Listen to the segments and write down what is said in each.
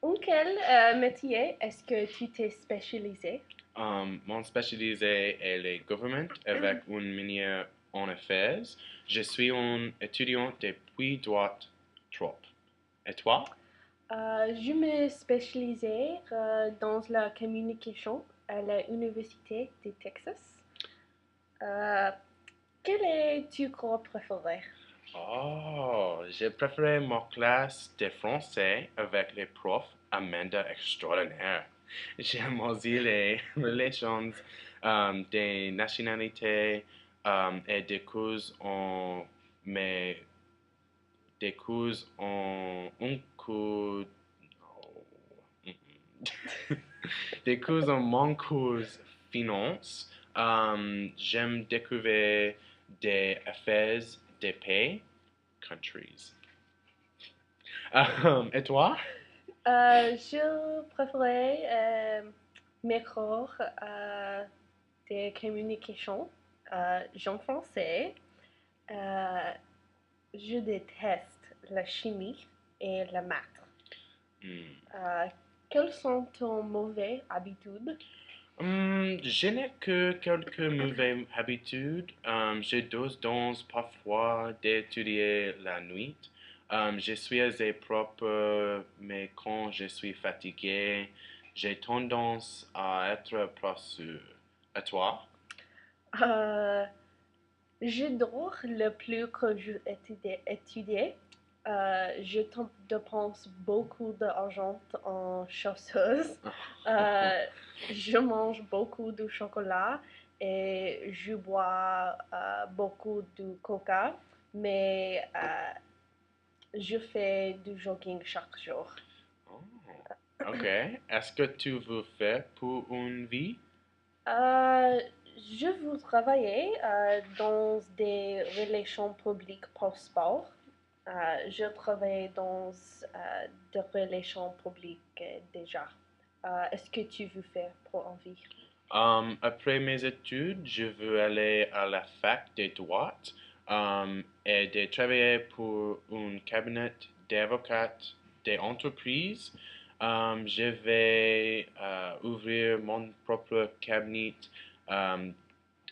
En quel métier est-ce que tu t'es spécialisé? Mon spécialisé est le government avec une minière en affaires. Je suis un étudiant depuis droit trop. Et toi? Je me spécialisais dans la communication à l'Université du Texas. Euh, quel est ton cours préféré? Oh, j'ai préféré ma classe de français avec les profs Amanda extraordinaire. J'aime aussi les relations des nationalités et mais des cours en un cours des cours en mon cours finance. J'aime découvrir des affaires des pays, countries. Et toi? Je préférais mes cours de communication. En français, euh, je déteste la chimie et la maths. Hmm. Euh, quelles sont tes mauvaises habitudes? Je n'ai que quelques mauvaises habitudes. Je dose donc parfois d'étudier la nuit. Je suis assez propre, mais quand je suis fatigué, j'ai tendance à être paresseux. Et toi? Euh, J'adore le plus que je étudier. Je dépense beaucoup d'argent en chaussures. Euh, je mange beaucoup de chocolat et je bois beaucoup de coca, mais je fais du jogging chaque jour. Oh, ok. Est-ce que tu veux faire pour une vie? Euh, je veux travailler dans des relations publiques pour sport. Je travaille dans des relations publiques déjà. Est-ce que tu veux faire pour envie? Après mes études, je veux aller à la fac de droit et de travailler pour un cabinet d'avocats d'entreprise. Je vais ouvrir mon propre cabinet um,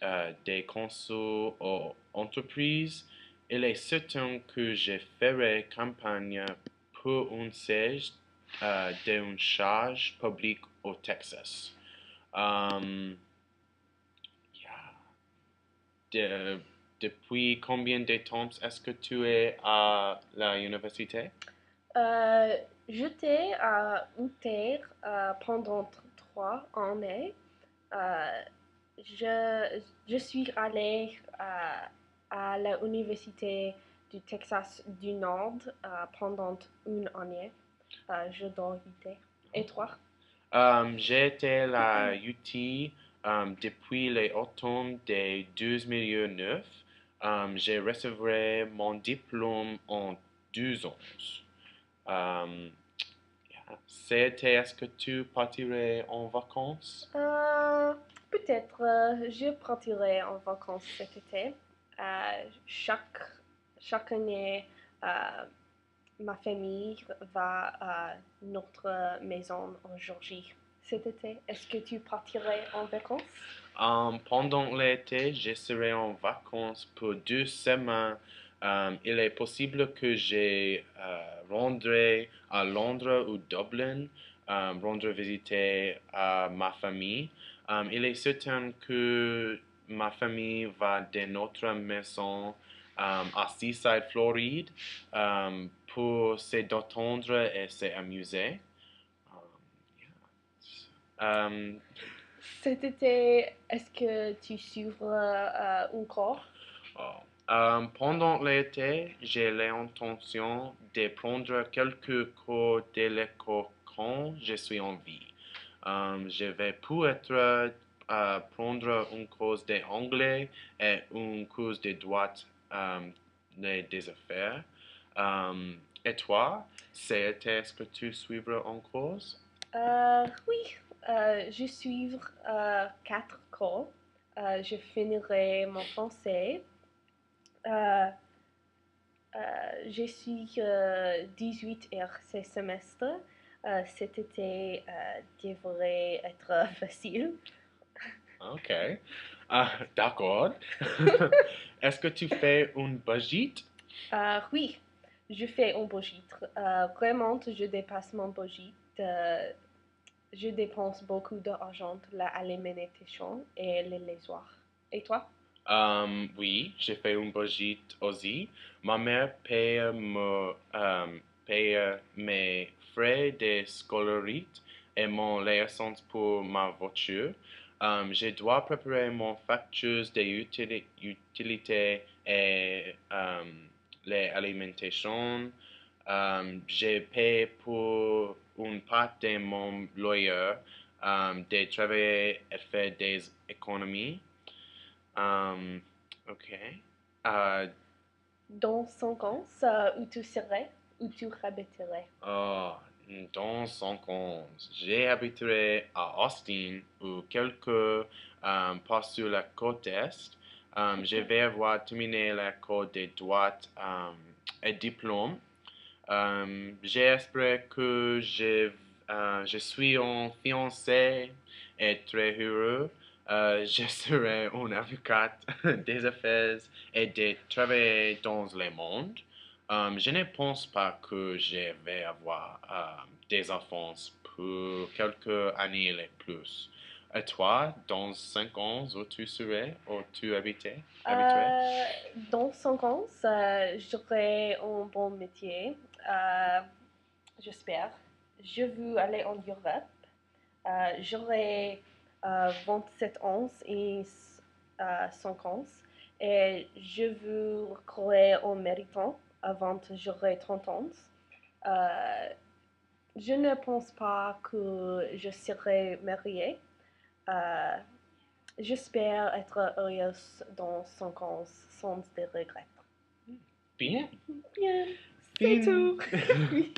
de conseils aux entreprises. Il est certain que je ferai campagne pour un siège d'une charge publique au Texas. Um, yeah. De- depuis combien de temps est-ce que tu es à l'université? Euh, J'étais à UTER pendant 3 années. Euh, je suis allée à l'Université du Texas du Nord pendant 1 année. J'adore UTER. Et toi? J'ai été à la UT depuis l'automne de 2009. J'ai reçu mon diplôme en 2 ans. Um, yeah. Est-ce que tu partirais en vacances? Euh, Peut-être je partirai en vacances cet été. Chaque année, euh, ma famille va à notre maison en Georgie cet été. Est-ce que tu partirais en vacances? Pendant l'été, je serai en vacances pour 2 semaines. Il est possible que je rendrai à Londres ou Dublin, rendre visiter à ma famille. Il est certain que ma famille va de notre maison à Seaside, Floride, pour se détendre et s'amuser. Um, Cet été, est-ce que tu suivras un cours? Oh. Pendant l'été, j'ai l'intention de prendre quelques cours de l'école quand je suis en vie. Je vais peut-être prendre un cours d'anglais et un cours de droit des affaires. Et toi, est-ce que tu suivras un cours? Oui, je suivrai 4 cours. Je finirai mon français. Euh, je suis 18 heures ce semestre. Cet été devrait être facile. Ok. D'accord. Est-ce que tu fais un budget? Oui, je fais un budget. Vraiment, je dépasse mon budget. Je dépense beaucoup d'argent là à l'alimentation et les loisirs. Et toi? Oui, j'ai fait un budget aussi. Ma mère paye mes frais de scolarité et mon licence pour ma voiture. Je dois préparer mon facture des utilités et les alimentations. J'ai payé pour une part de mon loyer de travailler et faire des économies. Um, ok. Euh, Dans 5 ans, où tu serais, où tu habiterais? oh, dans 5 ans, j'habiterai à Austin ou quelque part sur la côte est. Je Ok. vais avoir terminé la côte de droit et diplôme. J'espère que je suis un fiancé et très heureux. Je serai un avocat des affaires et de travailler dans le monde. Je ne pense pas que je vais avoir des enfants pour quelques années les plus. Et toi, dans 5 ans, où tu serais, où tu habiterais? Euh, dans 5 ans, j'aurai un bon métier. Euh, J'espère. Je veux aller en Europe. J'aurai 27 ans et 5 ans. Et je veux créer en méritant avant que j'aurai 30 ans. Euh, je ne pense pas que je serai mariée. Euh, J'espère être heureuse dans 5 ans sans des regrets. Bien. Bien, c'est Fin. tout. Oui.